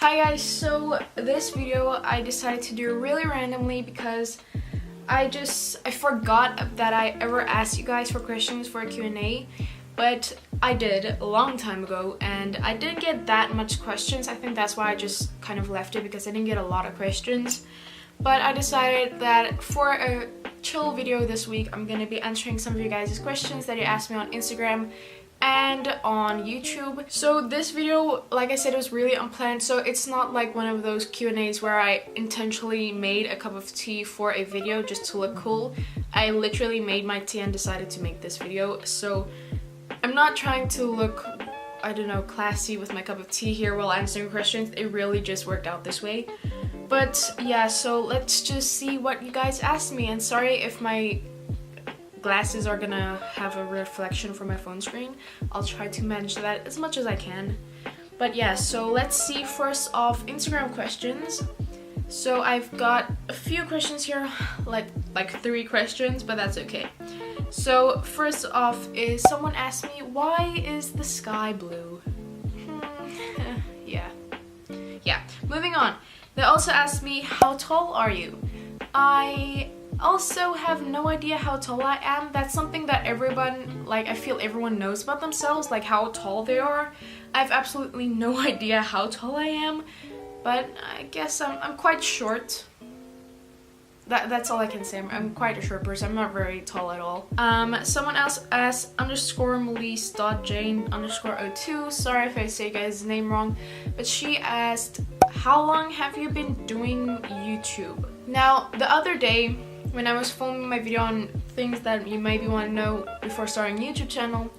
Hi guys, so this video I decided to do really randomly because I forgot that I ever asked you guys for questions for a Q&A, but I did a long time ago and I didn't get that much questions. I think that's why I just kind of left it, because I didn't get a lot of questions. But I decided that for a chill video this week, I'm gonna be answering some of you guys' questions that you asked me on Instagram and on YouTube. So this video, like I said, was really unplanned, so it's not like one of those Q&As where I intentionally made a cup of tea for a video just to look cool. I literally made my tea and decided to make this video, so I'm not trying to look, I don't know, classy with my cup of tea here while answering questions. It really just worked out this way. But yeah, so let's just see what you guys asked me, and sorry if my glasses are gonna have a reflection from my phone screen. I'll try to manage that as much as I can. But yeah, so let's see first off Instagram questions. So I've got a few questions here, like 3 questions, but that's okay. So first off is someone asked me, why is the sky blue? Yeah, moving on. They also asked me, how tall are you? I also have no idea how tall I am. That's something that everyone, I feel everyone knows about themselves, like how tall they are. I have absolutely no idea how tall I am, but I guess I'm quite short. That's all I can say. I'm quite a short person. I'm not very tall at all. Someone else asked _melise.jane_02. Sorry if I say you guys' name wrong, but she asked, how long have you been doing YouTube? Now, the other day when I was filming my video on things that you maybe want to know before starting a YouTube channel,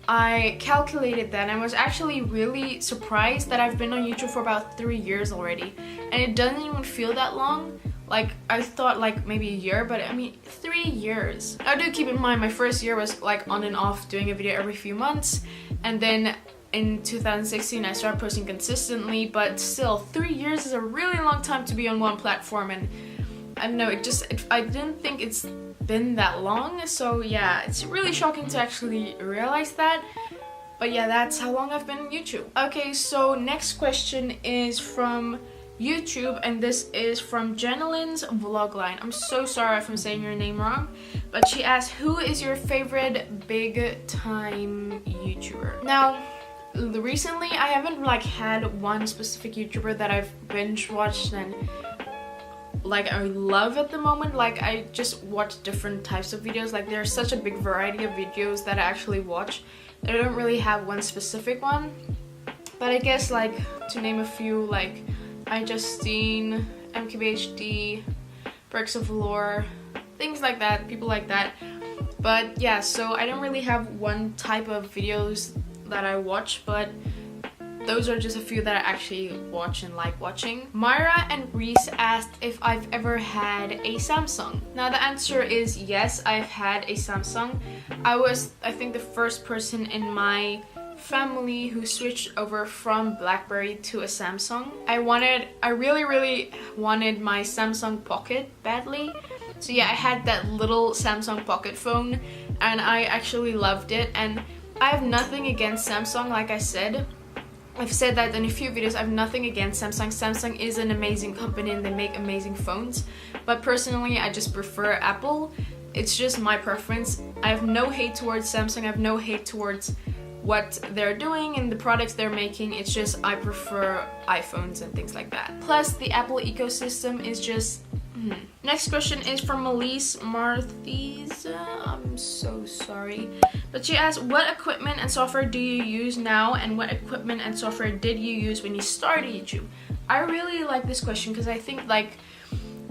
I calculated that and I was actually really surprised that I've been on YouTube for about 3 years already, and it doesn't even feel that long. Like, I thought maybe a year, but I mean 3 years. Now do keep in mind my first year was on and off, doing a video every few months, and then in 2016 I started posting consistently, but still 3 years is a really long time to be on one platform, and I don't know, I didn't think it's been that long, so yeah, it's really shocking to actually realize that. But yeah, that's how long I've been on YouTube. Okay, so next question is from YouTube, and this is from Jeneline's Vlogline. I'm so sorry if I'm saying your name wrong, but she asked, who is your favorite big time YouTuber? Now, recently I haven't had one specific YouTuber that I've binge watched and I love at the moment. I just watch different types of videos. There's such a big variety of videos that I actually watch. I don't really have one specific one, but I guess to name a few, iJustine, MKBHD, Perks of Lore, things like that, people like that. But yeah, so I don't really have one type of videos that I watch, but those are just a few that I actually watch and like watching. Myra and Reese asked if I've ever had a Samsung. Now the answer is yes, I've had a Samsung. I was, I think, the first person in my family who switched over from BlackBerry to a Samsung. I really wanted my Samsung Pocket badly. So yeah, I had that little Samsung Pocket phone and I actually loved it, and I have nothing against Samsung. Like I said, I've said that in a few videos, I have nothing against Samsung. Samsung is an amazing company and they make amazing phones, but personally I just prefer Apple. It's just my preference. I have no hate towards Samsung, I have no hate towards what they're doing and the products they're making. It's just I prefer iPhones and things like that. Plus the Apple ecosystem is just Next question is from Melise Marthies. I'm so sorry, but she asked, what equipment and software do you use now, and what equipment and software did you use when you started YouTube? I really like this question because I think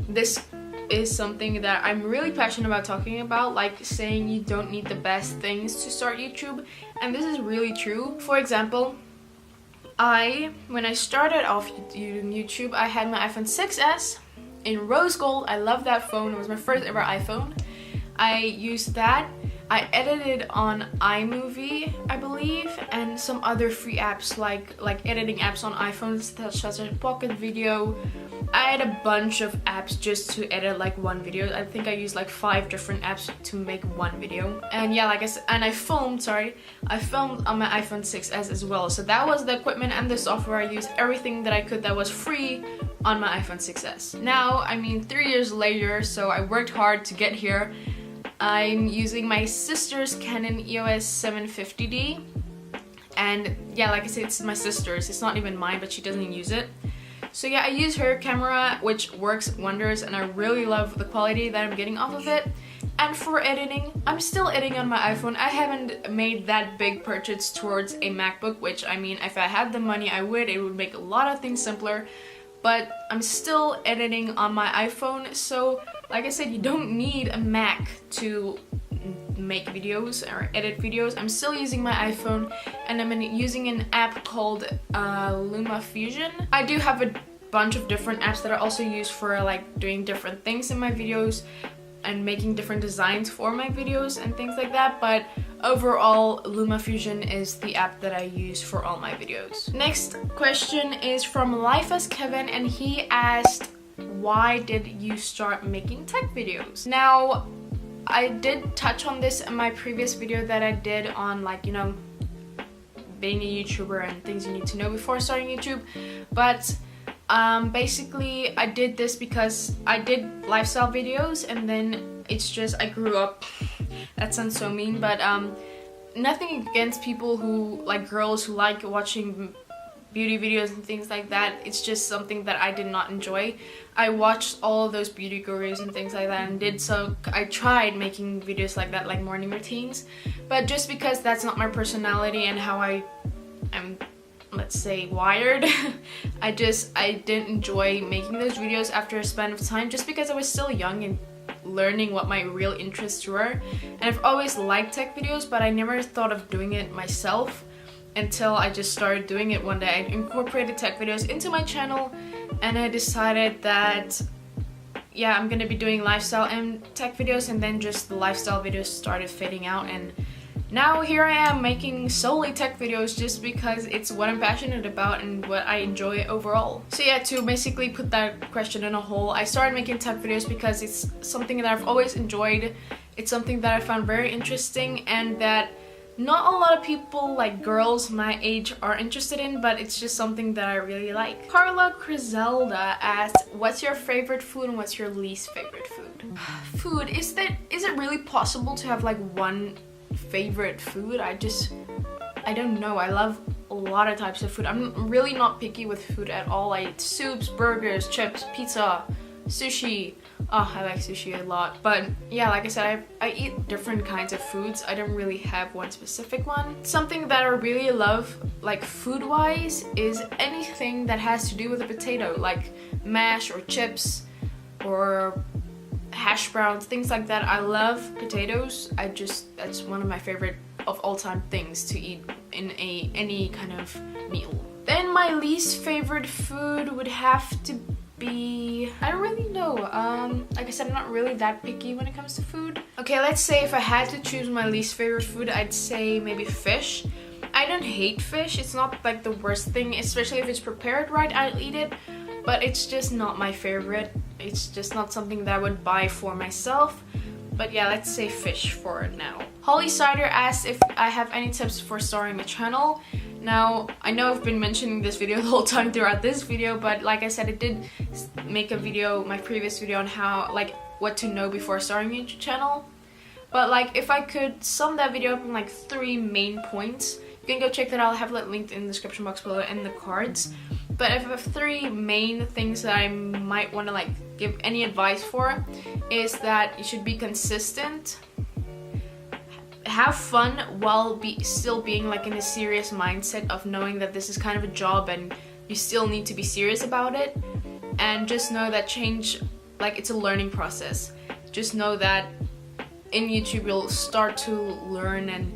this is something that I'm really passionate about talking about, saying you don't need the best things to start YouTube, and this is really true. For example, when I started off using YouTube, I had my iPhone 6s in rose gold. I love that phone. It was my first ever iPhone. I used that. I edited on iMovie, I believe, and some other free apps like editing apps on iPhones such as Pocket Video. I had a bunch of apps just to edit like one video. I think I used like 5 different apps to make one video. And yeah, like I said, and I filmed on my iPhone 6s as well. So that was the equipment and the software. I used everything that I could that was free on my iPhone 6s. Now, I mean, 3 years later, so I worked hard to get here. I'm using my sister's Canon EOS 750D. And yeah, like I said, it's my sister's. It's not even mine, but she doesn't use it. So yeah, I use her camera, which works wonders, and I really love the quality that I'm getting off of it. And for editing, I'm still editing on my iPhone. I haven't made that big purchase towards a MacBook, which, I mean, if I had the money, I would. It would make a lot of things simpler. But I'm still editing on my iPhone, so like I said, you don't need a Mac to make videos or edit videos. I'm still using my iPhone, and I'm using an app called Luma Fusion. I do have a bunch of different apps that I also use for like doing different things in my videos and making different designs for my videos and things like that, but overall Luma Fusion is the app that I use for all my videos. Next question is from Life as Kevin, and he asked, why did you start making tech videos? Now, I did touch on this in my previous video that I did on, like, you know, being a YouTuber and things you need to know before starting YouTube, but basically I did this because I did lifestyle videos, and then it's just I grew up. That sounds so mean, but nothing against people who like girls who like watching beauty videos and things like that. It's just something that I did not enjoy. I watched all of those beauty gurus and things like that, and I tried making videos like that, like morning routines, but just because that's not my personality and how I am, let's say, wired, I didn't enjoy making those videos after a span of time, just because I was still young and learning what my real interests were. And I've always liked tech videos, but I never thought of doing it myself until I just started doing it one day. I incorporated tech videos into my channel, and I decided that, yeah, I'm gonna be doing lifestyle and tech videos, and then just the lifestyle videos started fading out, and now here I am making solely tech videos just because it's what I'm passionate about and what I enjoy overall. So yeah, to basically put that question in a whole, I started making tech videos because it's something that I've always enjoyed. It's something that I found very interesting and that not a lot of people, like girls my age, are interested in, but it's just something that I really like. Carla Criselda asked, what's your favorite food and what's your least favorite food? Food, is it really possible to have like one favorite food? I don't know. I love a lot of types of food. I'm really not picky with food at all. I eat soups, burgers, chips, pizza, sushi. Oh, I like sushi a lot. But yeah, like I said, I eat different kinds of foods. I don't really have one specific one. Something that I really love, like food-wise, is anything that has to do with a potato, like mash or chips or hash browns, things like that. I love potatoes. That's one of my favorite of all time things to eat in any kind of meal. Then my least favorite food would have to be, I don't really know. Like I said, I'm not really that picky when it comes to food. Okay, let's say if I had to choose my least favorite food, I'd say maybe fish. I don't hate fish. It's not like the worst thing, especially if it's prepared right, I'll eat it. But it's just not my favorite. It's just not something that I would buy for myself. But yeah, let's say fish for now. Holly Cider asked if I have any tips for starting a channel. Now, I know I've been mentioning this video the whole time throughout this video, but like I said, I did make a video, my previous video, on how, like, what to know before starting a YouTube channel. But like, if I could sum that video up in like 3 main points, you can go check that out. I'll have it linked in the description box below and the cards. But if I have 3 main things that I might want to like give any advice for, is that you should be consistent, have fun while still being like in a serious mindset of knowing that this is kind of a job and you still need to be serious about it, and just know that change, like, it's a learning process. Just know that in YouTube you'll start to learn and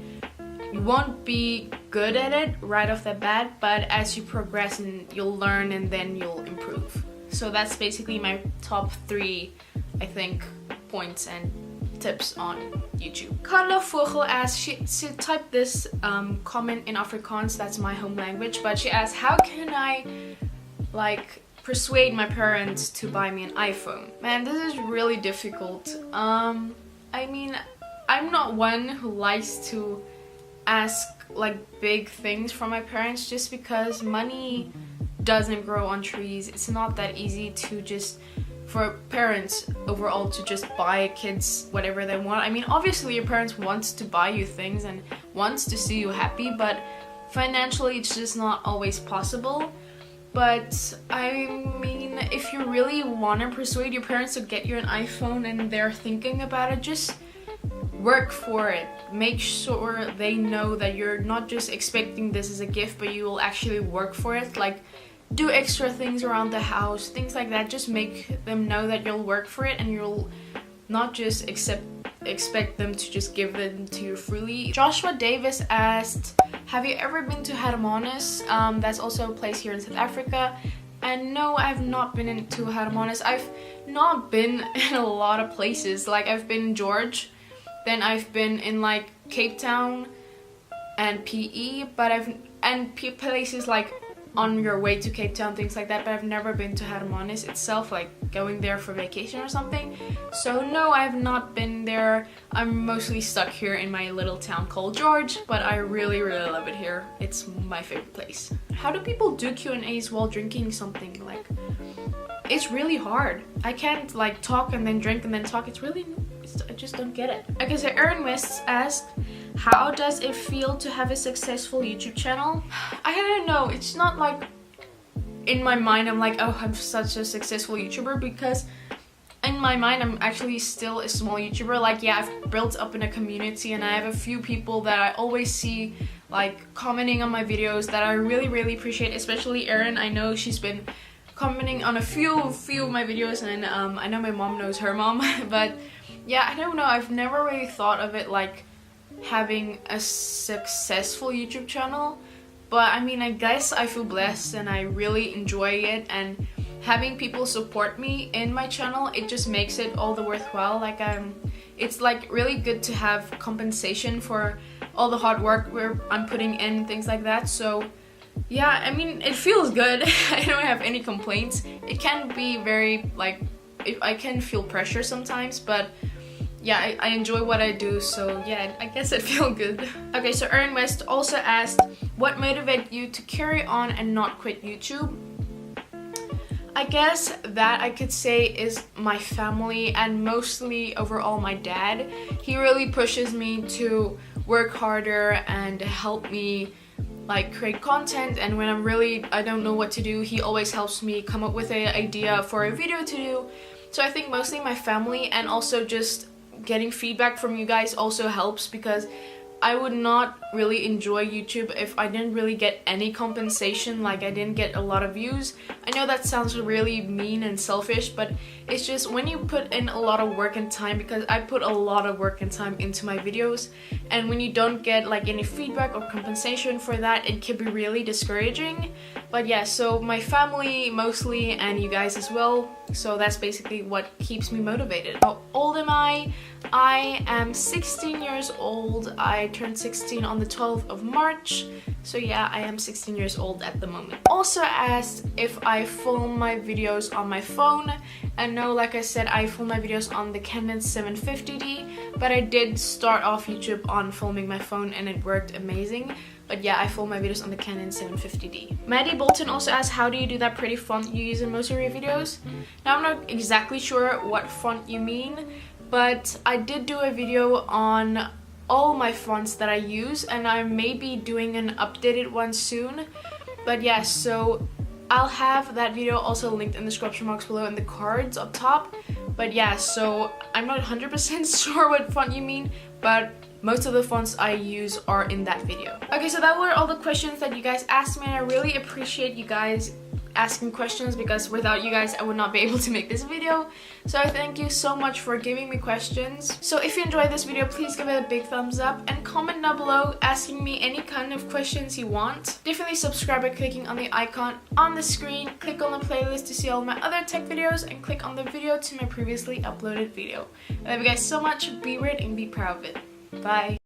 you won't be good at it right off the bat, but as you progress and you'll learn and then you'll improve. So that's basically my top 3, I think, points and tips on YouTube. Kayla Vogel asks, she typed this comment in Afrikaans, that's my home language, but she asked, how can I like persuade my parents to buy me an iPhone? Man, this is really difficult. I mean, I'm not one who likes to ask like big things from my parents, just because money doesn't grow on trees. It's not that easy to just, for parents overall, to just buy kids whatever they want. I mean, obviously your parents wants to buy you things and wants to see you happy, but financially it's just not always possible. But I mean, if you really want to persuade your parents to get you an iPhone and they're thinking about it, just work for it. Make sure they know that you're not just expecting this as a gift, but you will actually work for it. Like, do extra things around the house, things like that. Just make them know that you'll work for it and you'll not just expect them to just give them to you freely. Joshua Davis asked, have you ever been to Hetmanshoop? That's also a place here in South Africa. And no, I've not been to Hetmanshoop. I've not been in a lot of places. Like, I've been in George, then I've been in like Cape Town and PE, but places like on your way to Cape Town, things like that, but I've never been to Hetmanshoop itself, like going there for vacation or something. So no, I've not been there. I'm mostly stuck here in my little town called George, but I really love it here. It's my favorite place. How do people do Q&As while drinking something? Like, it's really hard. I can't like talk and then drink and then talk. I just don't get it. Okay, so Erin West asked, how does it feel to have a successful YouTube channel? I don't know, it's not like in my mind I'm like, oh, I'm such a successful YouTuber, because in my mind I'm actually still a small YouTuber. Like, yeah, I've built up in a community and I have a few people that I always see like commenting on my videos that I really appreciate, especially Erin. I know she's been commenting on a few of my videos, and I know my mom knows her mom. But yeah, I don't know, I've never really thought of it like having a successful YouTube channel, but I mean, I guess I feel blessed and I really enjoy it, and having people support me in my channel, it just makes it all the worthwhile. Like, it's like really good to have compensation for all the hard work I'm putting in, things like that. So yeah, I mean, it feels good. I don't have any complaints. It can be very like, I can feel pressure sometimes, but yeah, I enjoy what I do, so yeah, I guess it feels good. Okay, so Erin West also asked, what motivated you to carry on and not quit YouTube? I guess that I could say is my family, and mostly overall my dad. He really pushes me to work harder and help me like create content, and when I don't know what to do, he always helps me come up with an idea for a video to do. So I think mostly my family, and also just getting feedback from you guys also helps, because I would not really enjoy YouTube if I didn't really get any compensation, like I didn't get a lot of views. I know that sounds really mean and selfish, but it's just when you put in a lot of work and time, because I put a lot of work and time into my videos, and when you don't get like any feedback or compensation for that, it can be really discouraging. But yeah, so my family mostly, and you guys as well, so that's basically what keeps me motivated. How old am I? I am 16 years old. I turned 16 on the 12th of March. So yeah, I am 16 years old at the moment. Also asked if I film my videos on my phone. And no, like I said, I film my videos on the Canon 750D, but I did start off YouTube on filming my phone and it worked amazing. But yeah, I film my videos on the Canon 750D. Maddie Bolton also asked, how do you do that pretty font you use in most of your videos? Now, I'm not exactly sure what font you mean, but I did do a video on all my fonts that I use, and I may be doing an updated one soon. But yeah, so I'll have that video also linked in the description box below and the cards up top. But yeah, so I'm not 100% sure what font you mean, but most of the fonts I use are in that video. Okay, so that were all the questions that you guys asked me, and I really appreciate you guys asking questions, because without you guys I would not be able to make this video. So I thank you so much for giving me questions. So if you enjoyed this video, please give it a big thumbs up and comment down below asking me any kind of questions you want. Definitely subscribe by clicking on the icon on the screen, click on the playlist to see all my other tech videos, and click on the video to my previously uploaded video. I love you guys so much. Be weird and be proud of it. Bye.